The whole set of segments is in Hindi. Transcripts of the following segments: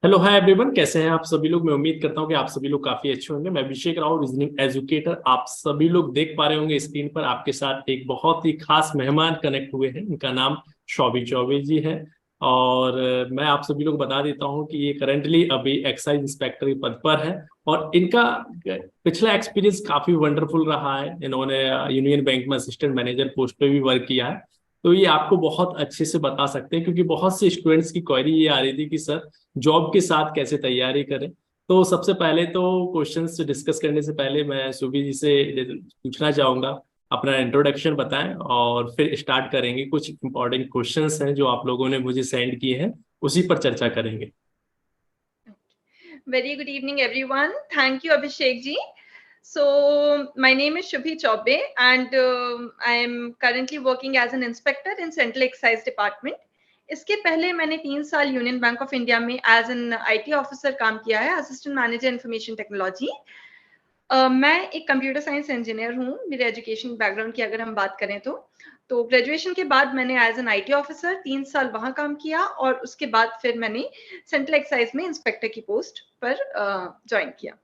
हेलो हाय एवरीवन, कैसे हैं आप सभी लोग। मैं उम्मीद करता हूं कि आप सभी लोग काफी अच्छे होंगे। मैं अभिषेक राव, रीजनिंग एजुकेटर। आप सभी लोग देख पा रहे होंगे स्क्रीन पर आपके साथ एक बहुत ही खास मेहमान कनेक्ट हुए हैं। इनका नाम शौबी चौबे जी है। और मैं आप सभी लोग बता देता हूं कि ये करंटली अभी एक्साइज इंस्पेक्टर के पद पर है। और इनका पिछला एक्सपीरियंस काफी वंडरफुल रहा है। इन्होंने यूनियन बैंक में असिस्टेंट मैनेजर पोस्ट पे भी वर्क किया है। तो ये आपको बहुत अच्छे से बता सकते हैं, क्योंकि बहुत से स्टूडेंट्स की क्वेरी ये आ रही थी कि सर जॉब के साथ कैसे तैयारी करें। तो सबसे पहले तो क्वेश्चंस डिस्कस करने से पहले मैं सुबी जी से पूछना चाहूंगा, अपना इंट्रोडक्शन बताएं और फिर स्टार्ट करेंगे। कुछ इंपॉर्टेंट क्वेश्चंस हैं जो आप लोगों ने मुझे सेंड किए हैं, उसी पर चर्चा करेंगे। Very good evening, everyone. Thank you, Abhishek ji. So, my name is Shubhi Chaube, and I am currently working as an inspector in Central Excise Department. इसके पहले मैंने 3 साल यूनियन बैंक ऑफ इंडिया में एज एन आईटी ऑफिसर काम किया है, असिस्टेंट मैनेजर इंफॉर्मेशन टेक्नोलॉजी। मैं एक कंप्यूटर साइंस इंजीनियर हूँ। मेरे एजुकेशन बैकग्राउंड की अगर हम बात करें तो ग्रेजुएशन के बाद मैंने एज एन आईटी ऑफिसर 3 साल वहां काम किया, और उसके बाद फिर मैंने सेंट्रल एक्साइज में इंस्पेक्टर की पोस्ट पर ज्वाइन किया।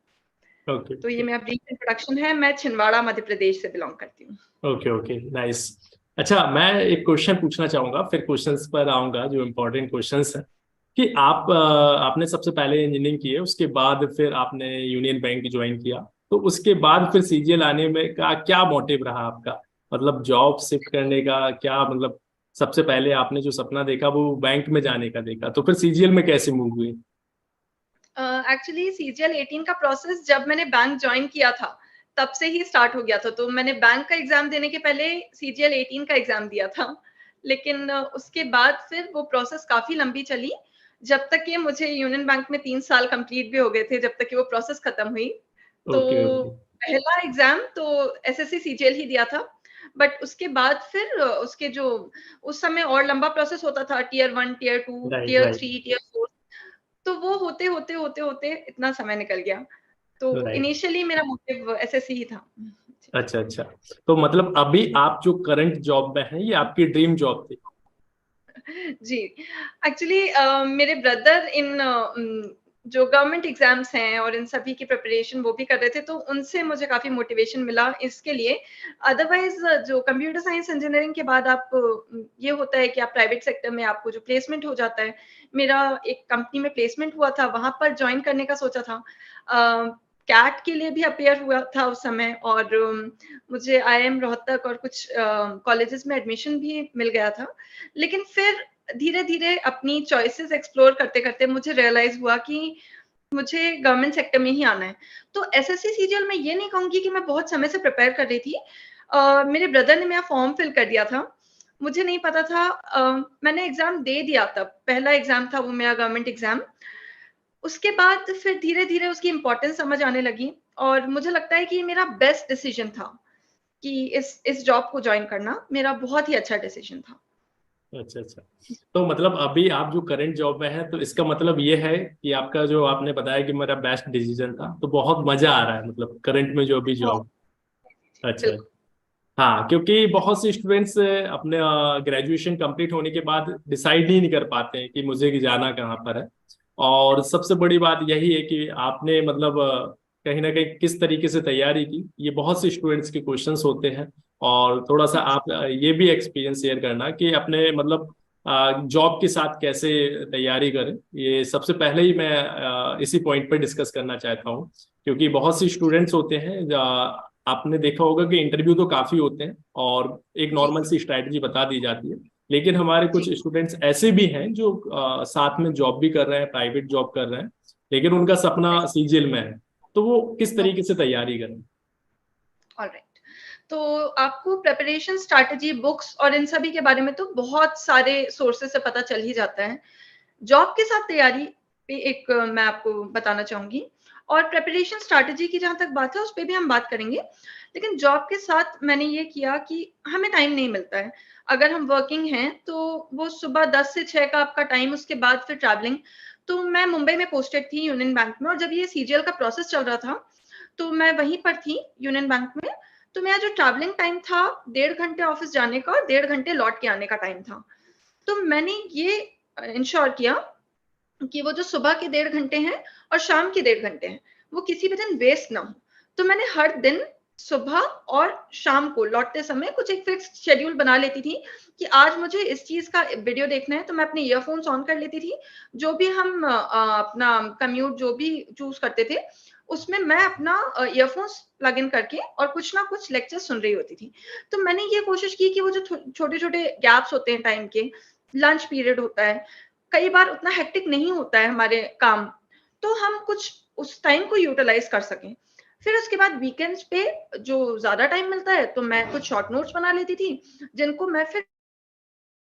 ओके तो ये मेरा ब्रीफ इंट्रोडक्शन है। मैं छिंदवाड़ा मध्य प्रदेश से बिलोंग करती हूँ। Okay okay, nice. अच्छा, मैं एक क्वेश्चन पूछना चाहूंगा, फिर क्वेश्चंस पर आऊंगा जो इम्पोर्टेंट क्वेश्चंस हैं। कि आपने सबसे पहले इंजीनियरिंग की है, उसके बाद फिर आपने यूनियन बैंक ज्वाइन किया। तो उसके बाद फिर सीजीएल आने में का क्या मोटिव रहा आपका? मतलब जॉब शिफ्ट करने का क्या मतलब? सबसे पहले आपने जो सपना देखा वो बैंक में जाने का देखा, तो फिर सीजीएल में कैसे मूव हुई? एक्चुअली सीजीएल 18 का प्रोसेस जब मैंने बैंक ज्वाइन किया था तब से ही स्टार्ट हो गया था। तो मैंने बैंक का एग्जाम देने के पहले सीजीएल 18 का एग्जाम दिया था, लेकिन उसके बाद फिर वो प्रोसेस काफी लंबी चली, जब तक कि मुझे यूनियन बैंक में 3 साल कंप्लीट भी हो गए थे, जब तक कि वो प्रोसेस खत्म हुई। तो ओके ओके। पहला एग्जाम तो एसएससी सीजीएल ही दिया था, बट उसके बाद फिर उसके जो उस समय और लंबा प्रोसेस होता था, tier 1, tier 2, right right tier 3, tier 4। तो वो होते होते इतना समय निकल गया। तो राइट। इनिशियली मेरा मोटिव एसएससी ही था। अच्छा अच्छा। तो मतलब अभी आप जो करंट जॉब में हैं, ये आपकी ड्रीम जॉब थी? जी, एक्चुअली मेरे ब्रदर इन जो गवर्नमेंट एग्जाम्स हैं और इन सभी की प्रिपरेशन वो भी कर रहे थे, तो उनसे मुझे काफी मोटिवेशन मिला इसके लिए। अदरवाइज जो कंप्यूटर साइंस इंजीनियरिंग के बाद आप ये होता है कि आप प्राइवेट सेक्टर में आपको जो प्लेसमेंट हो जाता है। मेरा एक कंपनी में प्लेसमेंट हुआ था, वहां पर ज्वाइन करने का सोचा था। कैट के लिए भी अपेयर हुआ था उस समय, और मुझे आईआईएम रोहतक और कुछ कॉलेजेस में एडमिशन भी मिल गया था। लेकिन फिर धीरे धीरे अपनी चॉइसेस एक्सप्लोर करते करते मुझे रियलाइज हुआ कि मुझे गवर्नमेंट सेक्टर में ही आना है। तो एसएससी सीजीएल में ये नहीं कहूंगी कि मैं बहुत समय से प्रिपेयर कर रही थी। मेरे ब्रदर ने मेरा फॉर्म फिल कर दिया था, मुझे नहीं पता था। मैंने एग्जाम दे दिया, तब पहला एग्जाम था वो मेरा गवर्नमेंट एग्जाम। उसके बाद फिर धीरे धीरे उसकी इम्पोर्टेंस समझ आने लगी, और मुझे लगता है कि ये मेरा बेस्ट डिसीजन था कि इस जॉब को ज्वाइन करना मेरा बहुत ही अच्छा डिसीजन था। अच्छा अच्छा। तो मतलब अभी आप जो करंट जॉब में हैं, तो इसका मतलब ये है कि आपका जो आपने बताया कि मेरा बेस्ट डिसीजन था, तो बहुत मजा आ रहा है मतलब करंट में जो अभी बहुत। जॉब। अच्छा। बिल्कुल। हाँ, क्योंकि बहुत से स्टूडेंट्स अपने ग्रेजुएशन कंप्लीट होने के बाद डिसाइड ही नहीं कर पाते हैं कि मुझे कि जाना कहाँ पर है। और सबसे बड़ी बात यही है कि आपने मतलब कहीं ना कहीं किस तरीके से तैयारी की, ये बहुत से स्टूडेंट्स के क्वेश्चंस होते हैं। और थोड़ा सा आप ये भी एक्सपीरियंस शेयर करना कि अपने मतलब जॉब के साथ कैसे तैयारी करें। ये सबसे पहले ही मैं इसी पॉइंट पर डिस्कस करना चाहता हूँ। क्योंकि बहुत से स्टूडेंट्स होते हैं, आपने देखा होगा कि इंटरव्यू तो काफी होते हैं और एक जी। नॉर्मल सी स्ट्रैटेजी बता दी जाती है। लेकिन हमारे जी। कुछ स्टूडेंट्स ऐसे भी हैं जो साथ में जॉब भी कर रहे हैं, प्राइवेट जॉब कर रहे हैं, लेकिन उनका सपना सीजीएल में है। तो वो किस तरीके से तैयारी करें? ऑलराइट। तो आपको प्रिपरेशन स्ट्रैटेजी, बुक्स और इन सभी के बारे में तो बहुत सारे सोर्सेस से पता चल ही जाता है। जॉब के साथ तैयारी पे एक मैं आपको बताना चाहूंगी, और प्रिपरेशन स्ट्रैटेजी की जहां तक बात है उस पे भी हम बात करेंगे। लेकिन जॉब के साथ मैंने ये किया कि हमें टाइम नहीं मिलता है। अगर हम वर्किंग हैं तो वो सुबह 10 से 6 का आपका टाइम, उसके बाद फिर ट्रैवलिंग। तो मैं मुंबई में पोस्टेड थी यूनियन बैंक में, और जब ये सीजीएल का प्रोसेस चल रहा था तो मैं वहीं पर थी यूनियन बैंक में। तो मेरा जो ट्रैवलिंग टाइम था, 1.5 घंटे ऑफिस जाने का और 1.5 घंटे लौट के आने का टाइम था। तो मैंने ये इंश्योर किया कि वो जो सुबह के 1.5 घंटे हैं और शाम के 1.5 घंटे हैं, वो किसी भी दिन वेस्ट ना हो। तो मैंने हर दिन सुबह और शाम को लौटते समय कुछ एक फिक्स्ड शेड्यूल बना लेती थी कि आज मुझे इस चीज़ का वीडियो देखना है, तो मैं अपने ईयरफ़ोन्स ऑन कर लेती थी। जो भी हम अपना कम्यूट जो भी चूज़ करते थे, उसमें मैं अपना ईयरफ़ोन्स प्लग इन करके और कुछ ना कुछ लेक्चर सुन रही होती थी। तो मैंने ये कोशिश की कि वो जो छोटे-छोटे गैप्स होते हैं टाइम के, लंच पीरियड होता है, कई बार उतना हेक्टिक नहीं होता है हमारे काम, तो हम कुछ उस टाइम को यूटिलाइज़ कर सकें। फिर उसके बाद वीकेंड्स पे जो ज़्यादा टाइम मिलता है, तो मैं कुछ शॉर्ट नोट्स बना लेती थी, जिनको मैं फिर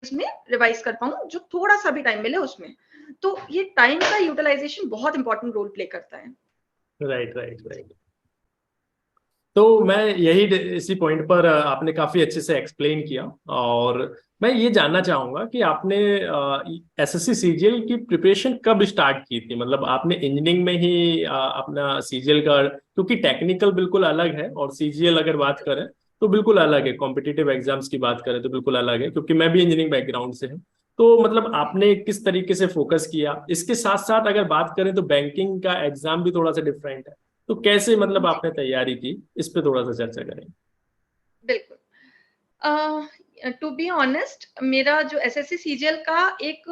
इसमें रिवाइज़ कर पाऊँ, जो थोड़ा-सा भी टाइम मिले उसमें। तो ये टाइम का यूटिलाइज़ेशन बहुत इम्पोर्टेंट रोल प्ले करता है। Right, right, right. तो मैं यही इसी पॉइंट पर आपने काफी अच्छे से एक्सप्लेन किया, और मैं ये जानना चाहूंगा कि आपने एसएससी सीजीएल की प्रिपरेशन कब स्टार्ट की थी। मतलब आपने इंजीनियरिंग में ही अपना सीजीएल का, क्योंकि टेक्निकल बिल्कुल अलग है और सीजीएल अगर बात करें तो बिल्कुल अलग है, कॉम्पिटिटिव एग्जाम्स की बात करें तो बिल्कुल अलग है, क्योंकि मैं भी इंजीनियरिंग बैकग्राउंड से हूँ। तो मतलब आपने किस तरीके से फोकस किया, इसके साथ साथ अगर बात करें तो बैंकिंग का एग्जाम भी थोड़ा सा डिफरेंट है, तो कैसे मतलब जी, आपने तैयारी की, इस पे थोड़ा सा चर्चा करें। बिल्कुल। टू बी ऑनेस्ट, मेरा जो एसएससी सीजीएल का एक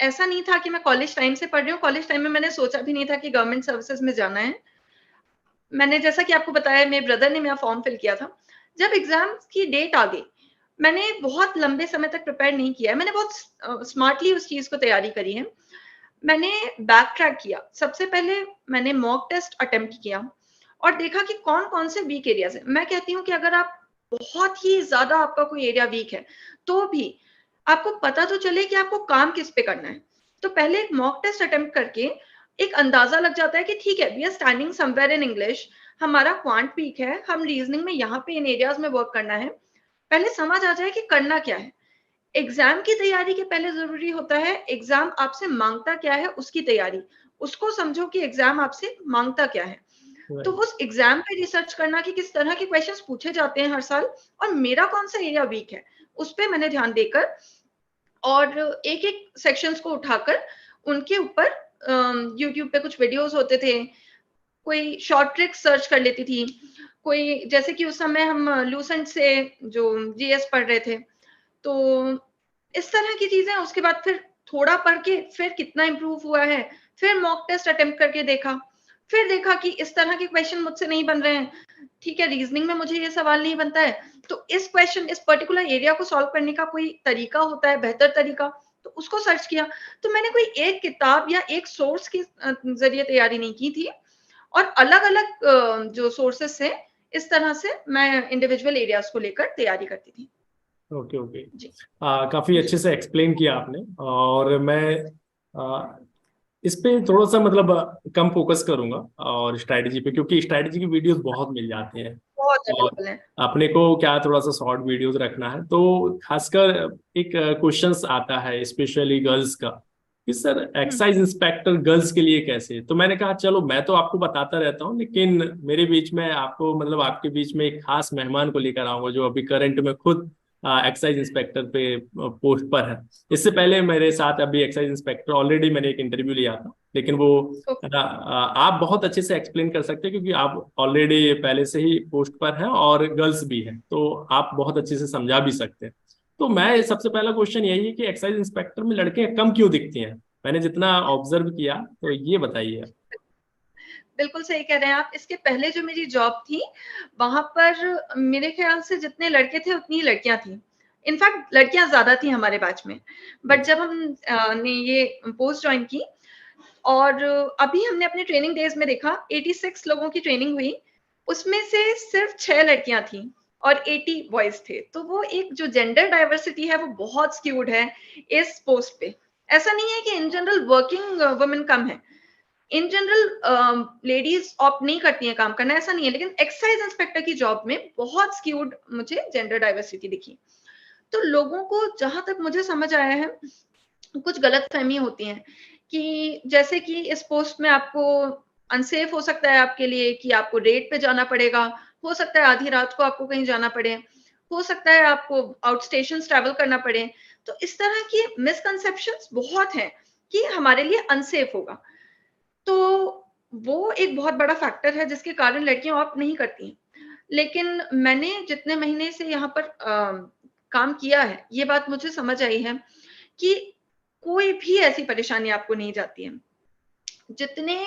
ऐसा नहीं था कि मैं कॉलेज टाइम से पढ़ रही हूँ, कॉलेज टाइम में मैंने सोचा भी नहीं था कि गवर्नमेंट सर्विसेज में जाना है। मैंने जैसा कि आपको बताया, मेरे ब्रदर ने मेरा फॉर्म फिल किया था। जब एग्ज़ाम की डेट आ गई, मैंने बहुत लंबे समय तक प्रिपेयर नहीं किया है। मैंने बहुत स्मार्टली उस चीज़ को तैयारी करी है। मैंने बैक ट्रैक किया। सबसे पहले मैंने मॉक टेस्ट अटेम्प्ट किया और देखा कि कौन-कौन से वीक एरियाज़ हैं। मैं कहती हूँ कि अगर आप बहुत ही ज़्यादा आपका कोई एरिया वीक है, तो भी आपको पता तो चले कि आपको काम किस पे करना है। तो पहले एक मॉक टेस्ट अटेम्प्ट करके एक अंदाज़ा लग जाता है कि ठीक है, we are standing somewhere in English, हमारा क्वांट वीक है, हम रीज़निंग में यहाँ पे इन एरियाज़ में वर्क करना है। पहले समझ आ जाए कि करना क्या है। एग्ज़ाम की तैयारी के पहले ज़रूरी होता है, एग्ज़ाम आपसे माँगता क्या है उसकी तैयारी। उसको समझो कि एग्ज़ाम आपसे माँगता क्या है। तो राइट, उस एग्ज़ाम पे रिसर्च करना कि किस तरह के क्वेश्चंस पूछे जाते हैं हर साल और मेरा कौन-सा एरिया वीक है, उस पे मैंने ध्यान देकर और एक-एक सेक्शंस को उठाकर उनके ऊपर यूट्यूब पे कुछ वीडियोज़ होते थे, कोई शॉर्ट ट्रिक्स सर्च कर लेती थी, कोई जैसे कि उस समय हम लूसेंट से जो जीएस पढ़ रहे थे, तो इस तरह की चीज़ें। उसके बाद फिर थोड़ा पढ़ के फिर कितना इम्प्रूव हुआ है, फिर मॉक टेस्ट अटेम्प्ट करके देखा, फिर देखा कि इस तरह के क्वेश्चन मुझसे नहीं बन रहे हैं, ठीक है, रीज़निंग में मुझे ये सवाल नहीं बनता है, तो इस क्वेश्चन इस पर्टिकुलर एरिया को सॉल्व करने का कोई तरीका होता है, बेहतर तरीका, तो उसको सर्च किया। तो मैंने कोई एक किताब या एक सोर्स के ज़रिए तैयारी नहीं की थी और अलग-अलग जो सोर्सेज़ हैं, इस तरह से मैं इंडिविजुअल एरियाज़ को लेकर तैयारी करती थी। Okay, okay. जी, काफी जी। अच्छे से एक्सप्लेन किया आपने, और मैं आ, इस पे थोड़ा सा मतलब कम फोकस करूंगा और स्ट्रैटेजी पे, क्योंकि स्ट्रैटेजी की वीडियोस बहुत मिल जाती हैं, बहुत और अवेलेबल है। अपने को क्या थोड़ा सा शॉर्ट वीडियोस रखना है। तो खासकर एक क्वेश्चंस आता है स्पेशली गर्ल्स का, कि सर हुँ, एक्साइज इंस्पेक्टर गर्ल्स के लिए कैसे। तो मैंने कहा चलो मैं तो आपको बताता रहता हूँ, लेकिन मेरे बीच में आपको मतलब आपके बीच में एक खास मेहमान को लेकर आऊंगा जो अभी करंट में खुद एक्साइज इंस्पेक्टर पे पोस्ट पर है। इससे पहले मेरे साथ अभी एक्साइज इंस्पेक्टर ऑलरेडी मैंने एक इंटरव्यू लिया था, लेकिन वो ओके, आप बहुत अच्छे से एक्सप्लेन कर सकते हैं, क्योंकि आप ऑलरेडी पहले से ही पोस्ट पर हैं और गर्ल्स भी हैं, तो आप बहुत अच्छे से समझा भी सकते हैं। तो मैं बिल्कुल। सबसे पहला क्वेश्चन यही है कि एक्साइज इंस्पेक्टर में लड़कियां कम क्यों दिखती हैं। मैंने जितना ऑब्जर्व किया, तो ये बताइए। बिल्कुल सही कह रहे हैं आप। इसके पहले जो मेरी जॉब थी, वहाँ पर मेरे ख़्याल से जितने लड़के थे, उतनी ही लड़कियाँ थीं। इनफैक्ट लड़कियाँ ज़्यादा थीं हमारे बैच में। बट जब हम ने ये पोस्ट जॉइन की और अभी हमने अपने ट्रेनिंग डेज़ में देखा, 86 लोगों की ट्रेनिंग हुई, उसमें से सिर्फ़ 6 लड़कियाँ थीं और 80 बॉयज़ थे। तो वो एक जो जेंडर डाइवर्सिटी है, वो बहुत स्क्यूड है इस पोस्ट पे। ऐसा नहीं है कि इन जनरल वर्किंग वुमेन कम है। इन जनरल लेडीज ऑप्ट नहीं करती हैं काम करना, ऐसा नहीं है, लेकिन एक्साइज इंस्पेक्टर की जॉब में बहुत स्क्यूड मुझे जेंडर डाइवर्सिटी दिखी। तो लोगों को जहां तक मुझे समझ आया है, कुछ गलत फहमी होती हैं कि जैसे कि इस पोस्ट में आपको अनसेफ हो सकता है आपके लिए, कि आपको रेड पे जाना पड़ेगा, हो सकता है आधी रात को आपको कहीं जाना पड़े, हो सकता है आपको आउट स्टेशन ट्रैवल करना पड़े। तो इस तरह की मिसकंसेप्शंस बहुत हैं कि हमारे लिए अनसेफ होगा। तो वो एक बहुत बड़ा फैक्टर है जिसके कारण लड़कियां ऑप्ट नहीं करती हैं। लेकिन मैंने जितने महीने से यहाँ पर काम किया है, ये बात मुझे समझ आई है कि कोई भी ऐसी परेशानी आपको नहीं जाती है। जितने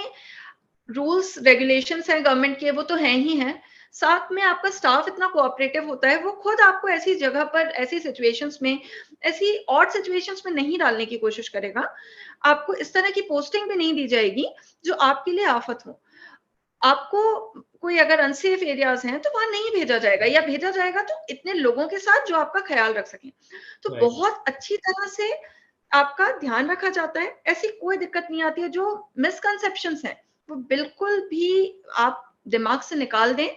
रूल्स रेगुलेशंस हैं गवर्नमेंट के, वो तो हैं ही हैं, साथ में आपका स्टाफ इतना कोऑपरेटिव होता है, वो खुद आपको ऐसी जगह पर, ऐसी सिचुएशंस में, ऐसी ऑड सिचुएशंस में नहीं डालने की कोशिश करेगा। आपको इस तरह की पोस्टिंग भी नहीं दी जाएगी जो आपके लिए आफत हो। आपको कोई अगर अनसेफ एरियाज हैं तो वहां नहीं भेजा जाएगा, या भेजा जाएगा तो इतने लोगों के साथ जो आपका ख्याल रख सकें। तो राइट। बहुत अच्छी तरह से आपका ध्यान रखा जाता है, ऐसी कोई दिक्कत नहीं आती है। जो मिसकंसेप्शंस हैं वो बिल्कुल भी आप दिमाग से निकाल दें।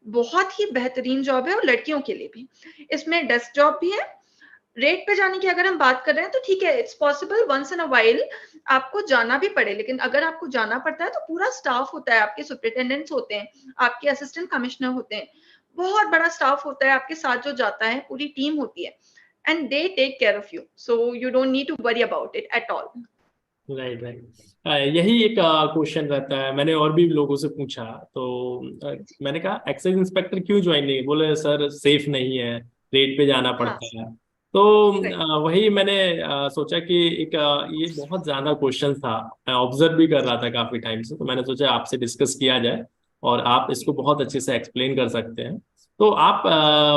बहुत ही बेहतरीन जॉब है, और लड़कियों के लिए भी। इसमें डेस्क जॉब भी है। रेट पे जाने की अगर हम बात कर रहे हैं तो ठीक है, it's possible once in a while आपको जाना भी पड़े, लेकिन अगर आपको जाना पड़ता है तो पूरा स्टाफ होता है, आपके सुपरिटेंडेंट्स होते हैं, आपके असिस्टेंट कमिश्नर होते हैं, बहुत बड़ा स्टाफ होता है आपके साथ जो जाता है, पूरी टीम होती है, and they take care of you, so you don't need to worry about it at all. Right, right. यही एक क्वेश्चन रहता है, मैंने और भी लोगों से पूछा। तो मैंने कहा एक्साइज इंस्पेक्टर क्यों ज्वाइन नहीं, बोले सर सेफ नहीं है, रेट पे जाना हाँ, पड़ता है। तो राइट। वही मैंने सोचा कि एक ये बहुत ज्यादा क्वेश्चन था, मैं ऑब्जर्व भी कर रहा था काफी टाइम से, तो मैंने सोचा आपसे डिस्कस किया जाए, और आप इसको बहुत अच्छे से एक्सप्लेन कर सकते हैं। तो आप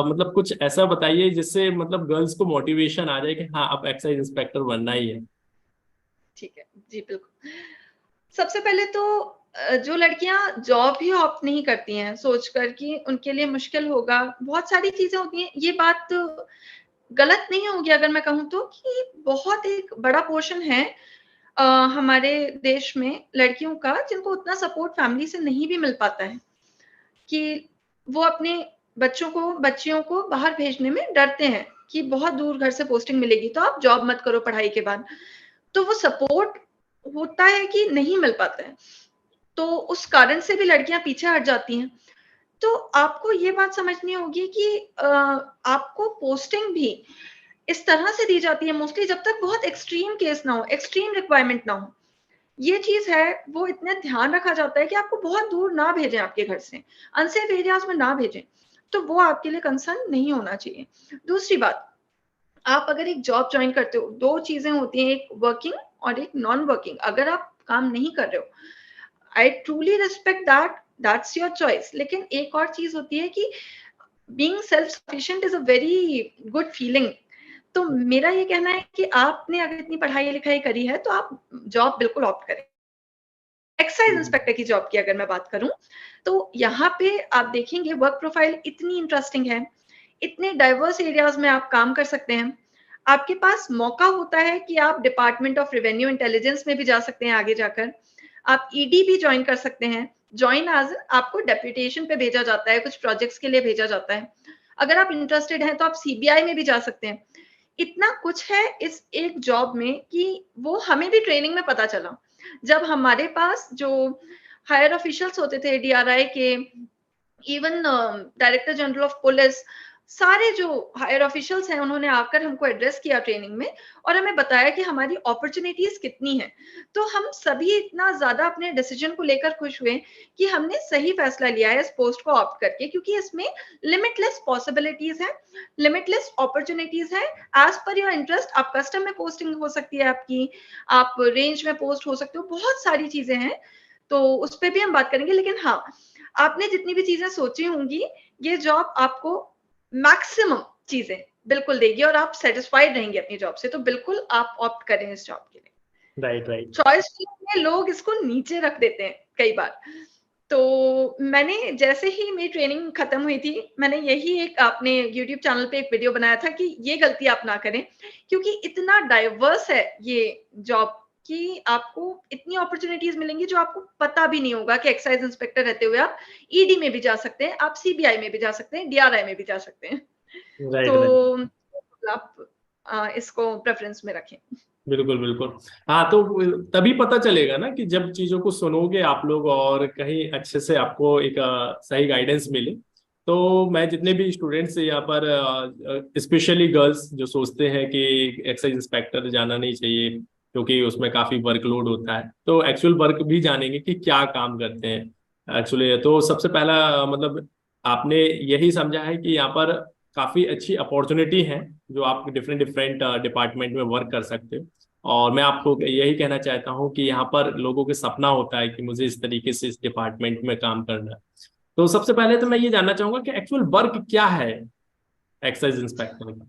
मतलब कुछ ऐसा बताइए जिससे मतलब गर्ल्स को मोटिवेशन आ जाए कि हाँ अब एक्साइज इंस्पेक्टर बनना ही है। ठीक है, जी बिल्कुल। सबसे पहले तो जो लड़कियां जॉब ही ऑप्ट नहीं करती हैं सोचकर कि उनके लिए मुश्किल होगा, बहुत सारी चीजें होती हैं, ये बात गलत नहीं होगी अगर मैं कहूँ तो, कि बहुत एक बड़ा पोर्शन है अ, हमारे देश में लड़कियों का जिनको उतना सपोर्ट फैमिली से नहीं भी मिल पाता है, कि वो अपने बच्चों को, बच्चियों को बाहर भेजने में डरते हैं कि बहुत दूर घर से पोस्टिंग मिलेगी तो आप जॉब मत करो पढ़ाई के बाद। तो वो सपोर्ट होता है कि नहीं मिल पाता है, तो उस कारण से भी लड़कियां पीछे हट जाती हैं। तो आपको ये बात समझनी होगी कि आपको पोस्टिंग भी इस तरह से दी जाती है मोस्टली जब तक बहुत एक्सट्रीम केस ना हो, एक्सट्रीम रिक्वायरमेंट ना हो। ये चीज है, वो इतना ध्यान रखा जाता है कि आपको बहुत दूर ना भेजें आपके घर से, अनसेफ एरियाज में ना भेजें। तो वो आपके लिए कंसर्न नहीं होना चाहिए। दूसरी बात, आप अगर एक जॉब ज्वाइन करते हो, दो चीजें होती हैं, एक वर्किंग और एक नॉन वर्किंग। अगर आप काम नहीं कर रहे हो, I truly respect that, that's your choice. लेकिन एक और चीज होती है कि being self sufficient is a very good feeling. तो मेरा ये कहना है कि आपने अगर इतनी पढ़ाई लिखाई करी है तो आप जॉब बिल्कुल ऑप्ट करें। एक्साइज इंस्पेक्टर की जॉब की अगर मैं बात करूं, तो यहाँ पे आप देखेंगे वर्क प्रोफाइल इतनी इंटरेस्टिंग है, इतने डाइवर्स एरियाज में आप काम कर सकते हैं। आपके पास मौका होता है कि आप डिपार्टमेंट ऑफ रेवेन्यू इंटेलिजेंस में भी जा सकते हैं आगे जाकर। आप ईडी भी ज्वाइन कर सकते हैं। ज्वाइन एज आपको डेप्यूटेशन पे भेजा जाता है, कुछ प्रोजेक्ट्स के लिए भेजा जाता है। अगर आप इंटरेस्टेड हैं तो आप सीबीआई में भी जा सकते हैं। इतना कुछ है इस एक जॉब में कि वो हमें भी ट्रेनिंग में पता चला। जब हमारे पास जो हायर ऑफिशियल्स होते थे डीआरआई के, even director general of police, सारे जो हायर ऑफिशियल्स हैं उन्होंने आकर हमको एड्रेस किया ट्रेनिंग में, और हमें बताया कि हमारी अपॉर्चुनिटीज कितनी हैं। तो हम सभी इतना ज्यादा अपने डिसीजन को लेकर खुश हुए कि हमने सही फैसला लिया है इस पोस्ट को ऑप्ट करके, क्योंकि इसमें लिमिटलेस पॉसिबिलिटीज हैं, लिमिटलेस अपॉर्चुनिटीज हैं। एज पर योर इंटरेस्ट आप कस्टम में पोस्टिंग हो सकती है आपकी, आप रेंज में पोस्ट हो सकते हो, बहुत सारी चीजें हैं। तो उस पर भी हम बात करेंगे। लेकिन हाँ, आपने जितनी भी चीजें सोची होंगी, ये जॉब आपको मैक्सिमम चीजें बिल्कुल देगी और आप सेटिस्फाइड रहेंगे अपनी जॉब से। तो बिल्कुल आप ऑप्ट करें इस जॉब के लिए। Right, right. चॉइस में लोग इसको नीचे रख देते हैं कई बार। तो मैंने जैसे ही मेरी ट्रेनिंग खत्म हुई थी, मैंने यही एक अपने यूट्यूब चैनल पे एक वीडियो बनाया था कि ये गलती आप ना करें, क्योंकि इतना डाइवर्स है ये जॉब कि आपको इतनी अपॉर्चुनिटीज मिलेंगी जो आपको पता भी नहीं होगा कि एक्साइज इंस्पेक्टर रहते हुए आप ईडी में भी जा सकते हैं, आप सीबीआई में भी जा सकते हैं, डीआरआई में भी जा सकते हैं। Right, right. तो आप इसको प्रेफरेंस में रखें। बिल्कुल, बिल्कुल। हाँ, तो तभी पता चलेगा ना कि जब चीजों को सुनोगे आप लोग और कहीं अच्छे से आपको एक सही गाइडेंस मिले। तो मैं जितने भी स्टूडेंट्स यहाँ पर, स्पेशली गर्ल्स जो सोचते हैं कि एक्साइज इंस्पेक्टर जाना नहीं चाहिए, क्योंकि उसमें काफी वर्कलोड होता है। तो एक्चुअल वर्क भी जानेंगे कि क्या काम करते हैं एक्चुअली। तो सबसे पहला मतलब आपने यही समझा है कि यहाँ पर काफी अच्छी अपॉर्चुनिटी है, जो आप डिफरेंट डिफरेंट डिपार्टमेंट में वर्क कर सकते हो। और मैं आपको यही कहना चाहता हूँ कि यहाँ पर लोगों के सपना होता है कि मुझे इस तरीके से इस डिपार्टमेंट में काम करना है। तो सबसे पहले तो मैं ये जानना चाहूंगा कि एक्चुअल वर्क क्या है एक्साइज इंस्पेक्टर का।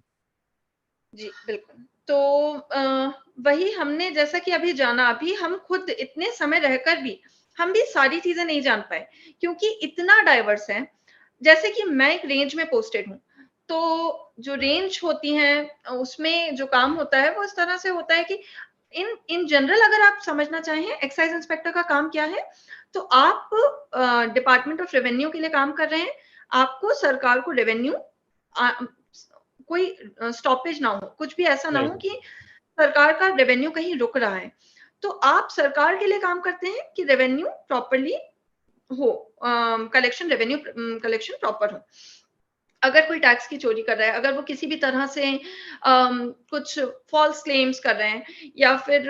जी, बिल्कुल। तो वही हमने जैसा कि अभी जाना, अभी हम खुद इतने समय रहकर भी, हम भी सारी चीज़ें नहीं जान पाए, क्योंकि इतना डाइवर्स है। जैसे कि मैं एक रेंज में पोस्टेड हूँ, तो जो रेंज होती हैं उसमें जो काम होता है, वो इस तरह से होता है कि इन इन जनरल अगर आप समझना चाहें एक्साइज इंस्पेक्टर का काम क्या है, तो आप डिपार्टमेंट ऑफ रेवेन्यू के लिए काम कर रहे हैं। आपको सरकार को रेवेन्यू कोई स्टॉपेज ना हो, कुछ भी ऐसा ना हो राइट। कि सरकार का रेवेन्यू कहीं रुक रहा है। तो आप सरकार के लिए काम करते हैं कि रेवेन्यू प्रॉपर्ली हो, कलेक्शन रेवेन्यू कलेक्शन प्रॉपर हो। अगर कोई टैक्स की चोरी कर रहा है, अगर वो किसी भी तरह से कुछ फॉल्स क्लेम्स कर रहे हैं, या फिर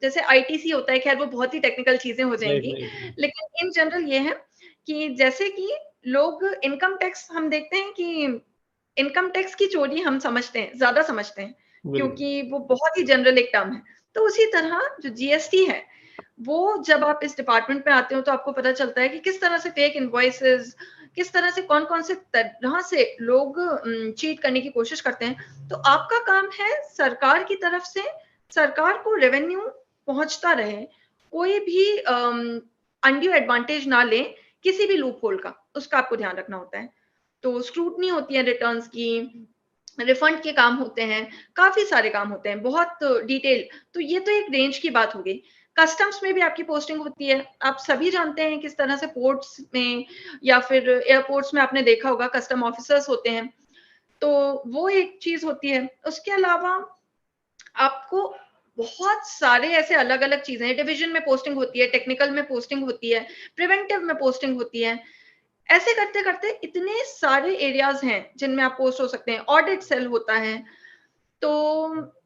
जैसे आईटीसी होता है, खैर वो बहुत ही टेक्निकल चीजें हो राइट। जाएंगी, राइट। लेकिन इन जनरल ये है कि जैसे कि लोग इनकम टैक्स, हम देखते हैं कि इनकम टैक्स की चोरी हम समझते हैं, ज्यादा समझते हैं, बिल्कुल। क्योंकि वो बहुत ही जनरल एक टर्म है। तो उसी तरह जो जीएसटी है, वो जब आप इस डिपार्टमेंट में आते हो तो आपको पता चलता है कि किस तरह से फेक इनवॉइसेस, किस तरह से कौन-कौन से तरह से लोग चीट करने की कोशिश करते हैं। तो आपका काम है सरकार की तरफ से सरकार को रेवेन्यू पहुंचता रहे, कोई भी अनड्यू एडवांटेज ना ले किसी भी लूप होल का, उसका आपको ध्यान रखना होता है। तो स्क्रूटनी होती है रिटर्न्स की, रिफंड के काम होते हैं, काफ़ी सारे काम होते हैं, बहुत डिटेल। तो ये तो एक रेंज की बात हो गई। कस्टम्स में भी आपकी पोस्टिंग होती है। आप सभी जानते हैं किस तरह से पोर्ट्स में या फिर एयरपोर्ट्स में आपने देखा होगा कस्टम ऑफिसर्स होते हैं। तो वो एक चीज़ होती है। उसके अलावा आपको बहुत सारे ऐसे अलग-अलग चीज़ें हैं, डिवीज़न में पोस्टिंग होती है, टेक्निकल में पोस्टिंग होती है, प्रिवेंटिव में पोस्टिंग होती है। ऐसे करते-करते इतने सारे एरियाज़ हैं, जिनमें आप पोस्ट हो सकते हैं। ऑडिट सेल होता है, तो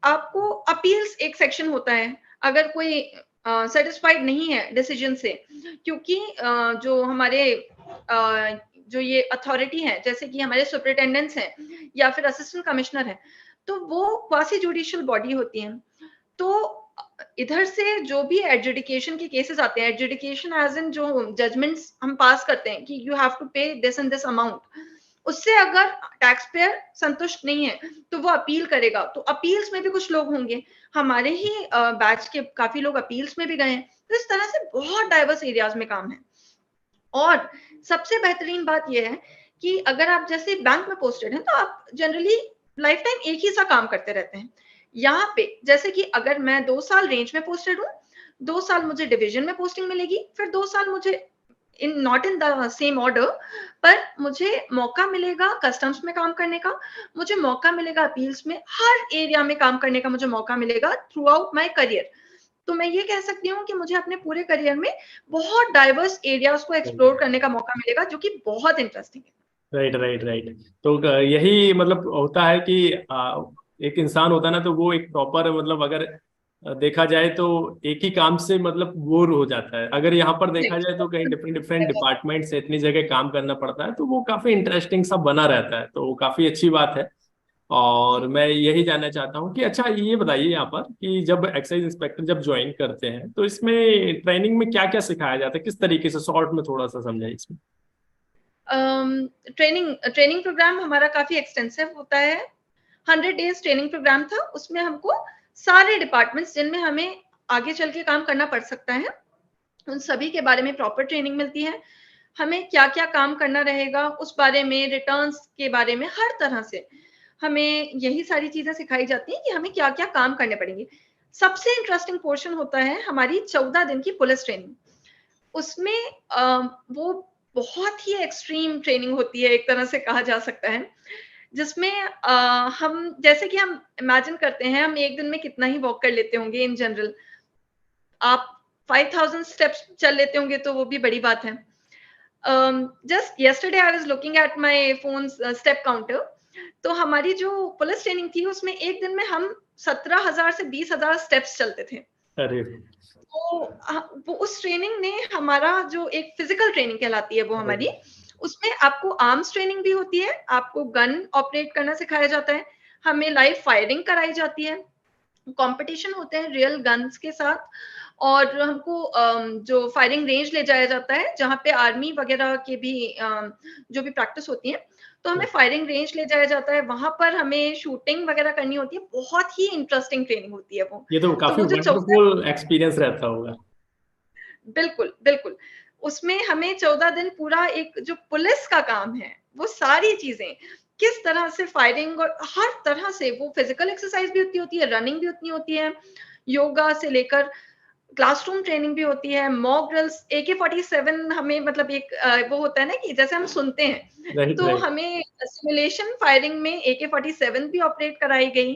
आपको अपील्स एक सेक्शन होता है। अगर कोई सैटिस्फाइड नहीं है डिसीजन से, क्योंकि जो हमारे जो ये अथॉरिटी है, जैसे कि हमारे सुपरिटेंडेंट्स हैं या फिर असिस्टेंट कमिश्नर हैं, तो वो क्वासी जुडिशियल बॉडी होती हैं। तो इधर से जो भी एडजुडिकेशन के केसेस आते हैं, एडजुडिकेशन एज़ इन जो जजमेंट्स हम पास करते हैं कि यू हैव टू पे दिस एंड दिस अमाउंट, उससे अगर टैक्स पेयर संतुष्ट नहीं है, तो वो अपील करेगा। तो अपील्स में भी कुछ लोग होंगे, हमारे ही बैच के काफ़ी लोग अपील्स में भी गए हैं। तो इस तरह से बहुत डाइवर्स एरियाज़ में काम है। और सबसे बेहतरीन बात ये है कि अगर आप जैसे बैंक में पोस्टेड हैं, तो आप जनरली लाइफ टाइम एक ही सा काम करते रहते हैं। यहाँ पे जैसे कि अगर मैं 2 साल रेंज में पोस्टेड हूँ, 2 साल मुझे डिवीज़न में पोस्टिंग मिलेगी, फिर 2 साल मुझे in not in the same order, पर मुझे मौका मिलेगा कस्टम्स में काम करने का, मुझे मौका मिलेगा अपील्स में, हर एरिया में काम करने का मुझे मौका मिलेगा थ्रू आउट माय करियर। तो मैं ये कह सकती हूँ कि मुझे अपने पूरे करियर में बहुत डाइवर्स एरियाज़ को एक्सप्लोर करने का मौका मिलेगा, जो कि बहुत इंटरेस्टिंग है। राइट। राइट। राइट। तो यही मतलब होता है कि एक इंसान होता है ना, तो वो एक प्रॉपर मतलब अगर देखा जाए तो एक ही काम से मतलब बोर हो जाता है। अगर यहाँ पर देखा जाए तो कहीं डिफरेंट डिफरेंट डिपार्टमेंट से इतनी जगह काम करना पड़ता है, तो वो काफी इंटरेस्टिंग सा बना रहता है, तो वो काफी अच्छी बात है। और जी। मैं यही जानना चाहता हूँ कि अच्छा ये बताइए यहाँ पर कि जब एक्साइज इंस्पेक्टर जब ज्वाइन करते हैं, तो इसमें ट्रेनिंग में क्या क्या सिखाया जाता है, किस तरीके से, शॉर्ट में थोड़ा सा समझाइए इसमें। ट्रेनिंग ट्रेनिंग प्रोग्राम हमारा काफ़ी एक्सटेंसिव होता है। 100 डेज़ ट्रेनिंग प्रोग्राम था, उसमें हमको सारे डिपार्टमेंट्स जिनमें हमें आगे चल के काम करना पड़ सकता है, उन सभी के बारे में प्रॉपर ट्रेनिंग मिलती है। हमें क्या-क्या काम करना रहेगा, उस बारे में, रिटर्न्स के बारे में, हर तरह से हमें यही सारी चीज़ें सिखाई जाती हैं कि हमें क्या-क्या काम करने पड़ेंगे। सबसे इंटरेस्टिंग पोर्शन होता है हमारी 14 दिन की पुलिस ट्रेनिंग। उसमें वो बहुत ही एक्सट्रीम ट्रेनिंग होती है, एक तरह से कहा जा सकता है, जिसमें हम जैसे कि हम इमेजिन करते हैं, हम एक दिन में कितना ही वॉक कर लेते होंगे इन जनरल। आप 5000 स्टेप्स चल लेते होंगे तो वो भी बड़ी बात है। Just yesterday I was looking at my phones step counter, तो हमारी जो पुलिस ट्रेनिंग थी उसमें एक दिन में हम 17,000 से 20,000 स्टेप्स चलते थे। अरे तो वो उस ट्रेनिंग ने हमारा जो एक फिजिकल ट्रेनिंग कहलाती है वो हमारी, उसमें आपको आर्म्स ट्रेनिंग भी होती है, आपको गन ऑपरेट करना सिखाया जाता है, हमें लाइव फायरिंग कराई जाती है, कंपटीशन होते हैं रियल गन्स के साथ, और हमको जो फायरिंग रेंज ले जाया जाता है जहाँ पे आर्मी वगैरह के भी जो भी प्रैक्टिस होती है, तो हमें फायरिंग रेंज ले जाया जाता है, वहां पर हमें शूटिंग वगैरह करनी होती है। बहुत ही इंटरेस्टिंग ट्रेनिंग होती है वो। ये तो तो काफी वो जो 14, वंडरफुल एक्सपीरियंस रहता होगा। बिल्कुल, बिल्कुल। उसमें हमें 14 दिन पूरा एक जो पुलिस का काम है, वो सारी चीज़ें, किस तरह से फायरिंग और हर तरह से वो फिज़िकल एक्सरसाइज़ भी उतनी होती है, रनिंग भी उतनी होती है, योगा से लेकर क्लासरूम ट्रेनिंग भी होती है, मॉक ड्रिल्स, AK-47 हमें मतलब एक वो होता है ना कि जैसे हम सुनते हैं, राइट तो राइट। हमें सिमुलेशन फायरिंग में AK-47 भी ऑपरेट कराई गई,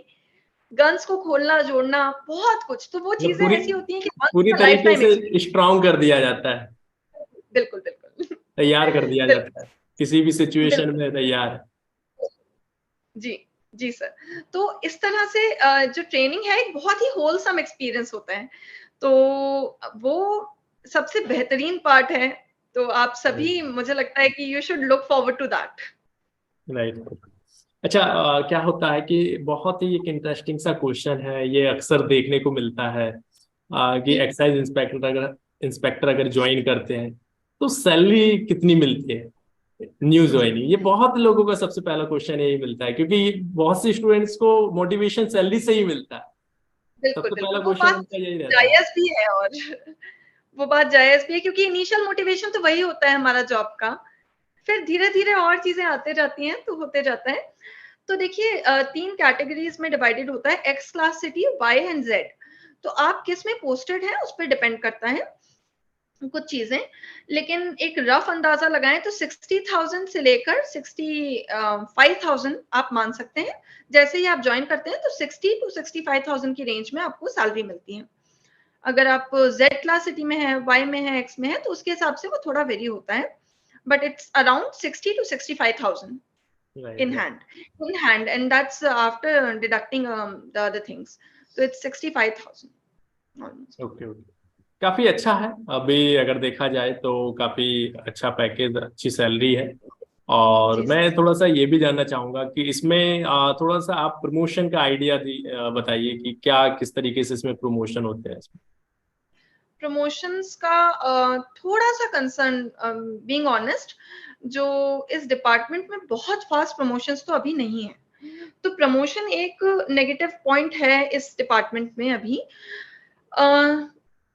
गन्स को खोलना, जोड़ना, बहुत कुछ। तो वो मतलब चीज़ें पूरी ऐसी होती हैं कि वन्स पूरी इन अ लाइफ तरीके टाइम से स्ट्रांग कर दिया जाता है, बिल्कुल, बिल्कुल। तैयार कर दिया बिल्कुल, जाता है, किसी भी सिचुएशन बिल्कुल। में तैयार। जी, जी सर। तो इस तरह से जो ट्रेनिंग है एक बहुत ही होलसम एक्सपीरियंस होता है। तो वो सबसे बेहतरीन पार्ट है। तो आप सभी, मुझे लगता है कि you should look forward to that. Right. अच्छा, क्या होता है कि बहुत ही एक इंटरेस्टिंग सा क्वेश्चन है, ये अक्सर देखने को मिलता है कि जी। एक्साइज इंस्पेक्टर अगर ज्वाइन करते हैं तो सैलरी कितनी मिलती है न्यू जी, ज्वाइनिंग, ये बहुत लोगों का सबसे पहला क्वेश्चन यही मिलता है, क्योंकि बहुत से स्टूडेंट्स को मोटिवेशन सैलरी से ही मिलता है। बिल्कुल, सबसे पहला बिल्कुल। वो क्वेश्चन बात उनका यही रहता है। जायज़ भी है, और वो बात जायज़ भी है क्योंकि इनिशियल मोटिवेशन तो वही होता है हमारा जॉब का। फिर धीरे-धीरे और चीज़ें आते जाती हैं, तो होते जाता है। तो देखिए 3 कैटेगरीज़ में डिवाइडेड होता है, X class city, Y and Z. तो आप किस में पोस्टेड हैं, उस पे डिपेंड करता है कुछ चीज़ें। लेकिन एक रफ़ अंदाज़ा लगाएँ तो 60,000 से लेकर 5,000 आप मान सकते हैं। जैसे ही आप जॉइन करते हैं तो 60 टू 65,000 की रेंज में आपको सैलरी मिलती है। अगर आप ज़ेड क्लास सिटी में हैं, वाई में हैं, एक्स में हैं, तो उसके हिसाब से वो थोड़ा वेरी होता है। But it's around 60 to 65,000 right in right. hand, in hand, and that's after deducting the other things. So it's 65,000 almost. Okay okay. काफी अच्छा है, अभी अगर देखा जाए तो काफी अच्छा पैकेज, अच्छी सैलरी है। और जी मैं सर। थोड़ा सा ये भी जानना चाहूंगा कि इसमें थोड़ा सा आप प्रमोशन का आइडिया बताइए कि क्या किस तरीके से इसमें प्रमोशन होते हैं इसमें। प्रमोशंस का थोड़ा सा कंसर्न, बीइंग ऑनेस्ट, जो इस डिपार्टमेंट में बहुत फास्ट प्रमोशंस तो अभी नहीं है। तो प्रमोशन एक नेगेटिव पॉइंट है इस डिपार्टमेंट में अभी।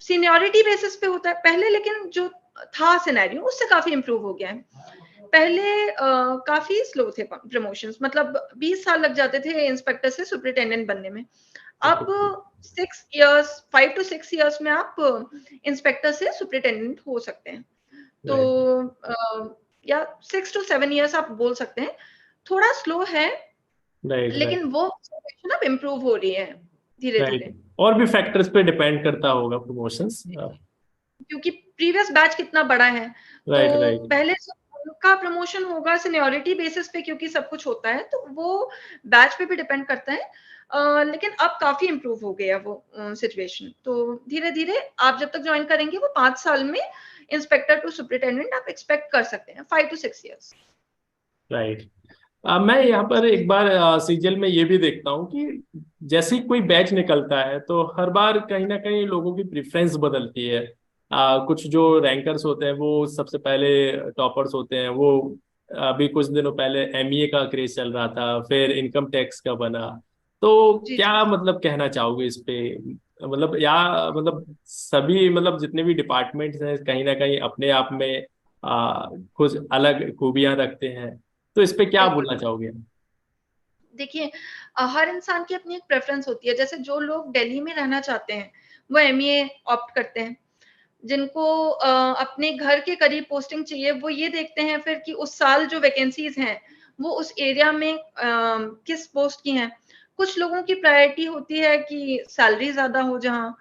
सीनियरिटी बेसिस पे होता है पहले, लेकिन जो था सिनेरियो उससे काफी इम्प्रूव हो गया है। पहले काफी स्लो थे प्रमोशंस, मतलब 20 साल लग जाते थे इंस्पेक्टर से सुपरिटेंडेंट बनने में। अब 6 इयर्स, 5 टू 6 इयर्स में आप इंस्पेक्टर से सुपरिटेंडेंट हो सकते हैं। तो राइट या 6 टू 7 इयर्स आप बोल सकते हैं। थोड़ा स्लो है, राइट राइट। लेकिन वो सिचुएशन अब इम्प्रूव हो रही है राइट, धीरे-धीरे। और भी फैक्टर्स पे डिपेंड करता होगा प्रमोशंस। क्योंकि प्रीवियस बैच कितना बड़ा है, राइट तो राइट। पहले जब उनका प्रमोशन होगा सीनियरिटी बेसिस पे, क्योंकि सब कुछ होता है, तो वो बैच पे भी डिपेंड करता है। लेकिन अब काफ़ी इम्प्रूव हो गया वो सिचुएशन। तो धीरे-धीरे आप जब तक जॉइन करेंगे, वो 5 साल में इंस्पेक्टर टू सुपरिटेंडेंट आप एक्सपेक्ट कर सकते हैं, 5 टू 6 इयर्स। राइट। मैं यहाँ पर एक बार सीरियल में ये भी देखता हूँ कि जैसे ही कोई बैच निकलता है तो हर बार कहीं ना कहीं लोगों की प्रेफरेंस बदलती है। कुछ जो रैंकर्स होते हैं वो सबसे पहले टॉपर्स होते हैं, वो अभी कुछ दिनों पहले एमईए का क्रेज चल रहा था, फिर इनकम टैक्स का बना। तो जी, जी। क्या मतलब कहना चाहोगे इस पे, मतलब या मतलब सभी मतलब जितने भी डिपार्टमेंट्स हैं कहीं ना कहीं अपने आप में कुछ अलग खूबियां रखते हैं, तो इस पे क्या बिल्कुल, बोलना बिल्कुल। चाहोगे। देखिए हर इंसान की अपनी एक प्रेफ़रेंस होती है। जैसे जो लोग दिल्ली में रहना चाहते हैं, वो एमईए ऑप्ट करते हैं। जिनको अपने घर के करीब पोस्टिंग चाहिए, वो ये देखते हैं फिर कि उस साल जो वैकेंसीज़ हैं, वो उस एरिया में किस पोस्ट की हैं। कुछ लोगों की प्रायोरिटी होती है कि सैलरी ज़्यादा हो जहाँ,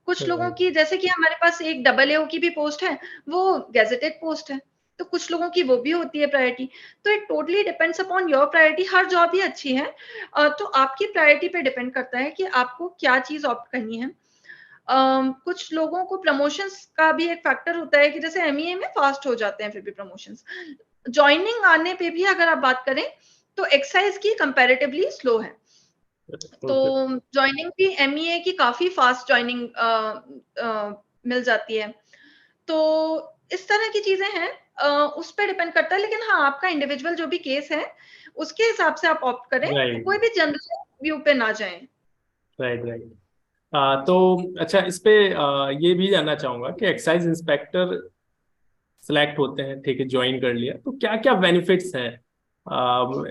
कुछ लोगों राइट की, जैसे कि हमारे पास एक एएओ की भी पोस्ट है, वो गेज़ेटेड पोस्ट है। तो कुछ लोगों की वो भी होती है प्रायोरिटी। तो it totally depends upon your priority. हर जॉब ही अच्छी है, तो आपकी प्रायोरिटी पे डिपेंड करता है कि आपको क्या चीज़ ऑप्ट करनी है। कुछ लोगों को प्रमोशंस का भी एक फैक्टर होता है कि जैसे एमईए में फास्ट हो जाते हैं फिर भी प्रमोशंस। जॉइनिंग आने पे भी अगर आप बात करें तो एक्साइज की कंपैरेटिवली स्लो है। तो जॉइनिंग भी एमईए की काफी फास्ट जॉइनिंग मिल जाती है। तो इस तरह की चीजें हैं, उस पर डिपेंड करता है। लेकिन हाँ, आपका इंडिविजुअल जो भी केस है उसके हिसाब से आप ऑप्ट करें, राइट कोई भी जनरल व्यू पे ना जाएं। Right right. तो अच्छा, इस पे ये भी जानना चाहूंगा कि एक्साइज इंस्पेक्टर सिलेक्ट होते हैं, ठीक है, ज्वाइन कर लिया, तो क्या क्या बेनिफिट्स हैं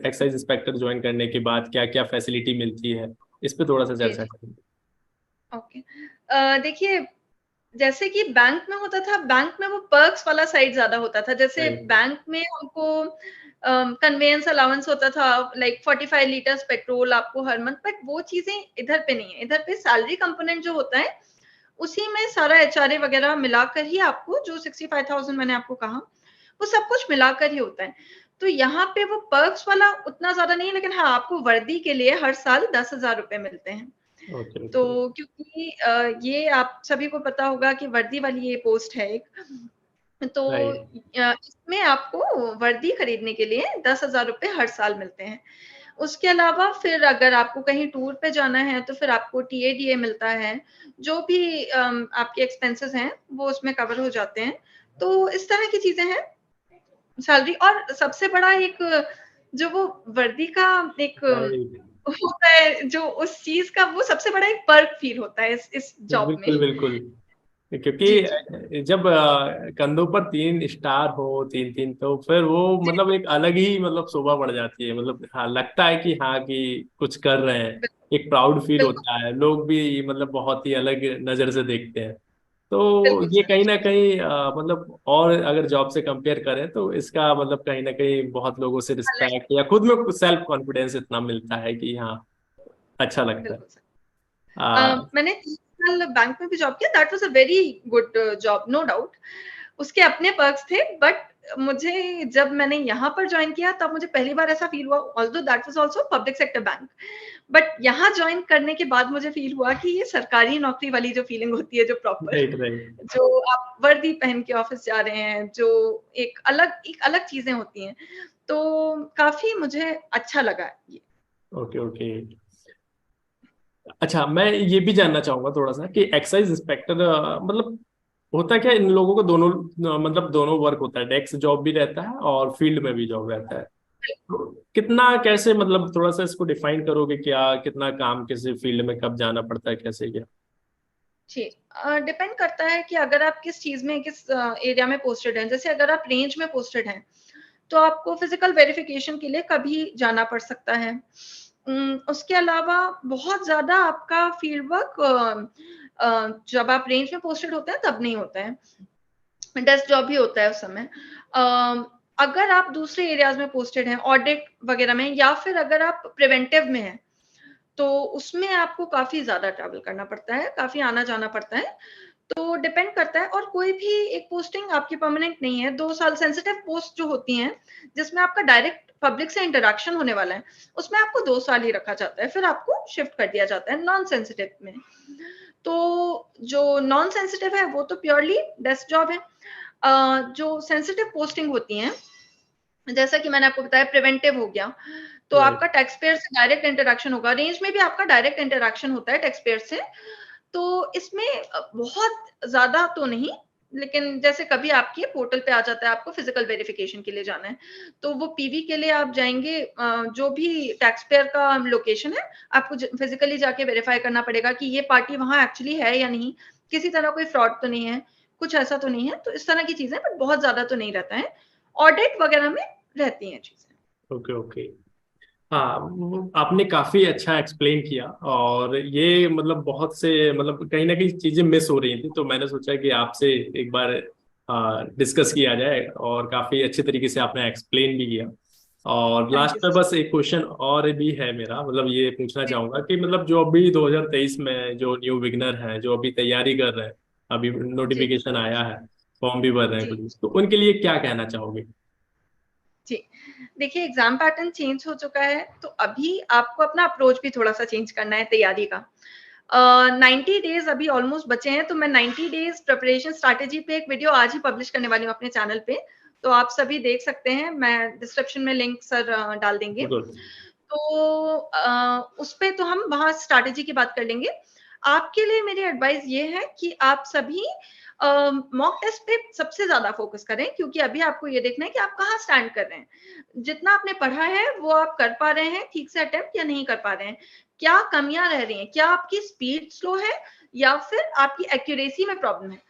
एक्साइज इंस्पेक्टर ज्वाइन करने के बाद, क्या क्या फैसिलिटी मिलती है, इस पे थोड़ा सा जी चर्चा जी, करेंगे। ओके। देखिए, जैसे कि बैंक में होता था, बैंक में वो पर्क्स वाला साइड ज्यादा होता था। जैसे राइट बैंक में हमको कन्वेंस अलाउंस होता था, लाइक 45 लीटर्स पेट्रोल आपको हर मंथ, बट वो चीजें इधर पे नहीं है। इधर पे सैलरी कंपोनेंट जो होता है उसी में सारा एचआरए वगैरह मिलाकर ही आपको, जो 65,000 मैंने आपको कहा, वो सब कुछ मिलाकर ही होता है। तो यहाँ पे वो पर्क्स वाला उतना ज्यादा नहीं है, लेकिन हाँ, आपको वर्दी के लिए हर साल 10,000 रुपए मिलते हैं। ओके तो ओके। क्योंकि ये आप सभी को पता होगा कि वर्दी वाली ये पोस्ट है एक, तो राइट इसमें आपको वर्दी खरीदने के लिए 10,000 रुपए हर साल मिलते हैं। उसके अलावा फिर अगर आपको कहीं टूर पे जाना है तो फिर आपको टीएडीए मिलता है। जो भी आपके एक्सपेंसेस हैं वो उसमें कवर हो जाते हैं। तो इस तरह की चीजें हैं सैलरी। और सबसे बड़ा एक जो वो वर्दी का एक राइट। होता है, जो उस चीज का वो सबसे बड़ा एक पर्क फील होता है इस जॉब में। बिल्कुल बिल्कुल। जी जी, क्योंकि जब कंधों पर 3 स्टार हो, तीन तीन, तो फिर वो मतलब एक अलग ही मतलब शोभा बढ़ जाती है, मतलब हाँ लगता है कि हाँ कि कुछ कर रहे हैं, एक प्राउड फील बिल्कुल होता है, लोग भी मतलब बहुत ही अलग नजर से देखते हैं। तो बिल्कुल ये सर। कहीं ना कहीं मतलब, और अगर जॉब से कंपेयर करें तो इसका मतलब कहीं ना कहीं बहुत लोगों से अलग, रिस्पेक्ट या खुद में सेल्फ कॉन्फिडेंस इतना मिलता है कि हाँ, अच्छा लगता है। बिल्कुल सर। आ, मैंने 3 साल बैंक में भी जॉब किया, that was a very good job, no doubt. उसके अपने पर्क्स थे, बट मुझे जब मैंने यहाँ पर जॉइन किया तब मुझे पहली बार ऐसा फील हुआ, although that was also public sector bank, but यहाँ जॉइन करने के बाद मुझे फील हुआ कि ये सरकारी नौकरी वाली जो फीलिंग होती है, जो प्रॉपर, राइट राइट। जो आप वर्दी पहन के ऑफिस जा रहे हैं, जो एक अलग चीजें होती हैं, तो काफी मुझे अच्छा लगा ये। Okay okay. अच्छा, मैं ये भी जानना चाहूंगा थोड़ा सा कि एक्साइज इंस्पेक्टर मतलब होता क्या है, इन लोगों को दोनों मतलब दोनों वर्क होता है, डेस्क जॉब भी रहता है और फील्ड में भी जॉब रहता है, तो कितना कैसे मतलब थोड़ा सा इसको डिफाइन करोगे, क्या कितना काम किसी फील्ड में कब जाना पड़ता है, कैसे क्या? जी, डिपेंड करता है कि अगर आप किस चीज में, किस एरिया में पोस्टेड हैं। जैसे अगर आप रेंज में पोस्टेड हैं तो आपको फिजिकल वेरिफिकेशन के लिए कभी जाना पड़ सकता है। उसके अलावा बहुत ज्यादा आपका फील्ड वर्क जब आप रेंज में पोस्टेड होते हैं तब नहीं होता है, डेस्क जॉब भी होता है उस समय। अगर आप दूसरे एरियाज में पोस्टेड हैं, ऑडिट वगैरह में, या फिर अगर आप प्रिवेंटिव में हैं, तो उसमें आपको काफी ज्यादा ट्रैवल करना पड़ता है, काफी आना जाना पड़ता है। तो डिपेंड करता है, और कोई भी एक पोस्टिंग आपकी परमानेंट नहीं है। 2 साल सेंसिटिव पोस्ट जो होती हैं, जिसमें आपका डायरेक्ट पब्लिक से इंटरेक्शन होने वाला है, उसमें आपको 2 साल ही रखा जाता है, फिर आपको शिफ्ट कर दिया जाता है नॉन सेंसिटिव में। तो जो नॉन सेंसिटिव है वो तो प्योरली डेस्क जॉब है। जो सेंसिटिव पोस्टिंग होती हैं, जैसा कि मैंने आपको बताया प्रिवेंटिव हो गया, तो राइट। आपका टैक्स पेयर से डायरेक्ट इंटरेक्शन होगा। रेंज में भी आपका डायरेक्ट इंटरेक्शन होता है टैक्स पेयर से। तो इसमें बहुत ज्यादा तो नहीं, लेकिन जैसे कभी आपके पोर्टल पे आ जाता है आपको फिजिकल वेरिफिकेशन के लिए जाना है, तो वो पीवी के लिए आप जाएंगे, जो भी टैक्स पेयर का लोकेशन है, आपको फिजिकली जाके वेरीफाई करना पड़ेगा कि ये पार्टी वहां एक्चुअली है या नहीं, किसी तरह कोई फ्रॉड तो नहीं है, कुछ ऐसा तो नहीं है। तो इस तरह की चीजें, बट बहुत ज्यादा तो नहीं रहता है। ऑडिट वगैरह में रहती हैं चीजें। Okay okay. हाँ, आपने काफी अच्छा एक्सप्लेन किया, और ये मतलब बहुत से मतलब कहीं ना कहीं चीजें मिस हो रही थी, तो मैंने सोचा कि आपसे एक बार डिस्कस किया जाए, और काफी अच्छे तरीके से आपने एक्सप्लेन भी किया। और थैंक लास्ट यू में सर। बस एक क्वेश्चन और भी है मेरा, मतलब ये पूछना चाहूंगा कि मतलब जो अभी 2023 में जो न्यू बिगनर हैं, जो अभी तैयारी कर रहे हैं, अभी जी नोटिफिकेशन आया है, फॉर्म भी भर रहे हैं जी, कुछ, तो उनके लिए क्या कहना चाहोगे? जी। देखिए एग्ज़ाम पैटर्न चेंज हो चुका है, तो अभी आपको अपना अप्रोच भी थोड़ा-सा चेंज करना है तैयारी का। 90 डेज़ अभी ऑलमोस्ट बचे हैं, तो मैं 90 डेज़ प्रिपरेशन स्ट्रैटेजी पे एक वीडियो आज ही पब्लिश करने वाली हूँ अपने चैनल पे, तो आप सभी देख सकते हैं, मैं डिस्क्रिप्शन में लिंक सर डाल देंगे। बिल्कुल। तो उसपे तो हम वहाँ स्ट्रैटेजी की बात कर लेंगे। आपके लिए मेरी एडवाइस ये है कि आप सभी मॉक टेस्ट पे सबसे ज़्यादा फ़ोकस करें, क्योंकि अभी आपको ये देखना है कि आप कहाँ स्टैंड कर रहे हैं। जितना आपने पढ़ा है, वो आप कर पा रहे हैं ठीक से अटेम्प्ट या नहीं कर पा रहे हैं? क्या कमियाँ रह रही हैं? क्या आपकी स्पीड स्लो है या फिर आपकी एक्यूरेसी में प्रॉब्लम है?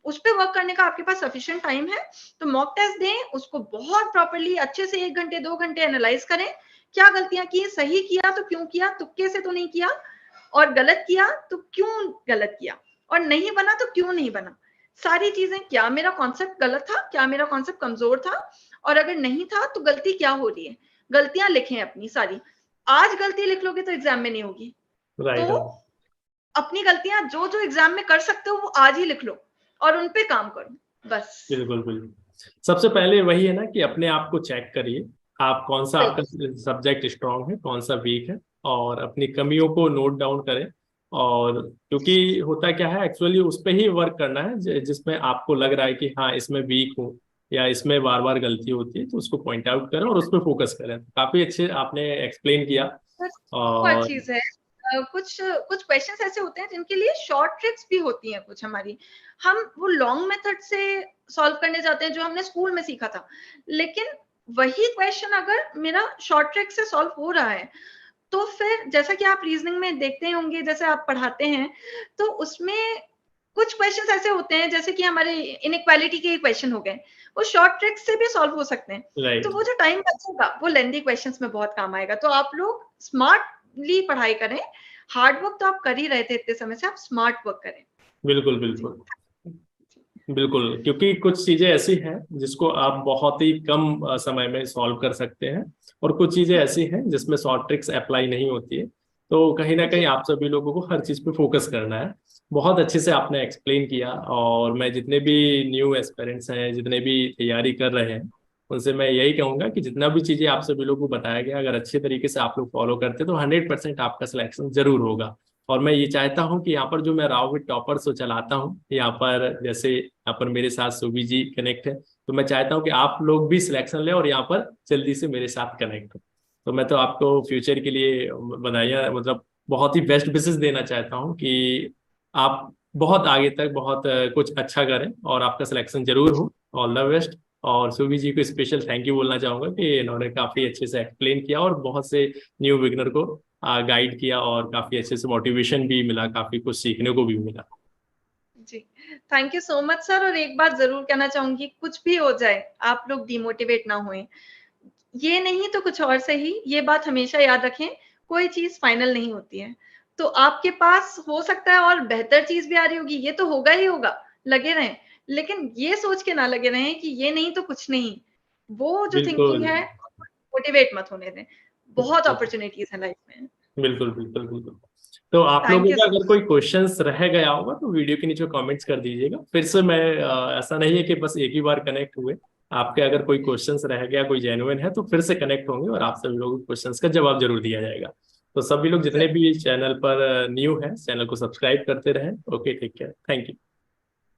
उस पे वर्क करने का आपके पास सफिशिएंट टाइम है, तो मॉक टेस्ट दें, उसको बहुत प्रॉपर्ली अच्छे से 1 घंटे, 2 घंटे एनालाइज़ करें। क्या गलतियाँ की, सही किया तो क्यों किया, तुक्के से तो नहीं किया, और गलत किया तो क्यों गलत किया, और नहीं बना तो क्यों नहीं बना। सारी चीज़ें, क्या मेरा कॉन्सेप्ट गलत था, क्या मेरा कॉन्सेप्ट कमज़ोर था, और अगर नहीं था तो गलती क्या हो रही है। गलतियाँ लिखें अपनी सारी। आज गलती लिख लोगे तो एग्ज़ाम में नहीं होगी। तो राइट। अपनी गलतियाँ जो-जो एग्ज़ाम में कर सकते हो वो आज ही लिख लो और उन पे काम करो, बस। बिल्कुल बिल्कुल। सबसे पहले वही है ना कि अपने आप को चेक करिए, आप कौन सा आपका बिल्कुल, सब्जेक्ट स्ट्रांग है, कौन सा वीक है, और अपनी कमियों को नोट डाउन करें। और क्योंकि होता क्या है एक्चुअली उस पे ही वर्क करना है जिसमें आपको लग रहा है कि हाँ इसमें वीक हूँ या इसमें बार बार गलती होती है, तो उसको पॉइंट आउट करें और उस पर फोकस करें। काफी अच्छे आपने एक्सप्लेन किया। बस एक और और चीज़ है, कुछ कुछ क्वेश्चंस ऐसे होते हैं जिनके लिए शॉर्ट ट्रिक्स भी होती हैं कुछ हमारी। हम वो लॉन्ग मेथड से सॉल्व करने जाते हैं जो हमने स्कूल में सीखा था। लेकिन वही क्वेश्चन अगर मेरा शॉर्ट ट्रिक से सॉल्व हो रहा है, तो फिर जैसा कि आप रीजनिंग में देखते होंगे, जैसे आप पढ़ाते हैं, तो उसमें कुछ क्वेश्चंस ऐसे होते हैं जैसे कि हमारे इनइक्वालिटी के क्वेश्चन हो गए, वो शॉर्ट ट्रिक से भी सॉल्व हो सकते हैं। तो राइट। वो जो टाइम बचेगा वो लेंथी क्वेश्चंस में बहुत काम आएगा। तो आप लोग स्मार्टली पढ़ाई करें। हार्ड वर्क तो आप कर ही रहे थे इतने समय से, आप स्मार्ट वर्क करें। बिल्कुल जी, बिल्कुल। बिल्कुल, क्योंकि कुछ चीजें ऐसी हैं जिसको आप बहुत ही कम समय में सॉल्व कर सकते हैं, और कुछ चीजें ऐसी हैं जिसमें शॉर्ट ट्रिक्स अप्लाई नहीं होती है। तो कहीं ना कहीं जी, आप सभी लोगों को हर चीज पे फोकस करना है। बहुत अच्छे से आपने एक्सप्लेन किया, और मैं जितने भी न्यू एस्पिरेंट्स हैं, जितने भी तैयारी कर रहे हैं, उनसे मैं यही कहूंगा कि जितना भी चीजें आप सभी लोगों को बताया गया, अगर अच्छे तरीके से आप लोग फॉलो करते तो 100% आपका सिलेक्शन जरूर होगा। और मैं ये चाहता हूँ कि यहाँ पर जो मैं राव विद टॉपर्स चलाता हूँ, यहाँ पर जैसे यहाँ पर मेरे साथ सुबी जी कनेक्ट है, तो मैं चाहता हूँ कि आप लोग भी सिलेक्शन लें और यहाँ पर जल्दी से मेरे साथ कनेक्ट हो। तो मैं तो आपको फ्यूचर के लिए बधाइयाँ, मतलब बहुत ही बेस्ट विशेस देना चाहता हूँ कि आप बहुत आगे तक बहुत कुछ अच्छा करें और आपका सिलेक्शन जरूर हो। All the best. और सुबी जी को स्पेशल थैंक यू बोलना चाहूंगा कि इन्होंने काफी अच्छे से एक्सप्लेन किया और बहुत से न्यू बिगनर को गाइड किया, और काफी अच्छे से मोटिवेशन भी मिला, काफी कुछ सीखने को भी मिला। जी। Thank you so much sir, और एक बात ज़रूर कहना चाहूँगी, कुछ भी हो जाए, आप लोग डिमोटिवेट ना होएँ। ये नहीं तो कुछ और सही, ये बात हमेशा याद रखें, कोई चीज़ फाइनल नहीं होती है। तो आपके पास हो सकता है और बेहतर चीज़ भी आ रही होगी, ये तो होगा ही होगा, लगे रहें। लेकिन ये सोच के ना लगे रहें कि ये नहीं तो कुछ नहीं। वो जो थिंकिंग बिल्कुल है, मोटिवेट मत होने दें। बहुत अपॉर्च्युनिटीज़ हैं लाइफ में। बिल्कुल बिल्कुल बिल्कुल। तो आप थैंक लोगों यू का सो अगर कोई क्वेश्चंस रह गया होगा तो वीडियो के नीचे कमेंट्स कर दीजिएगा। फिर से मैं ऐसा नहीं है कि बस एक ही बार कनेक्ट हुए, आपके अगर कोई क्वेश्चंस रह गया, कोई जेन्युइन है, तो फिर से कनेक्ट होंगे और आप सभी लोगों के क्वेश्चंस का जवाब जरूर दिया जाएगा। तो सभी लोग जितने ज़रूर। भी चैनल पर न्यू है, चैनल को सब्सक्राइब करते रहें। Okay, take care, thank you.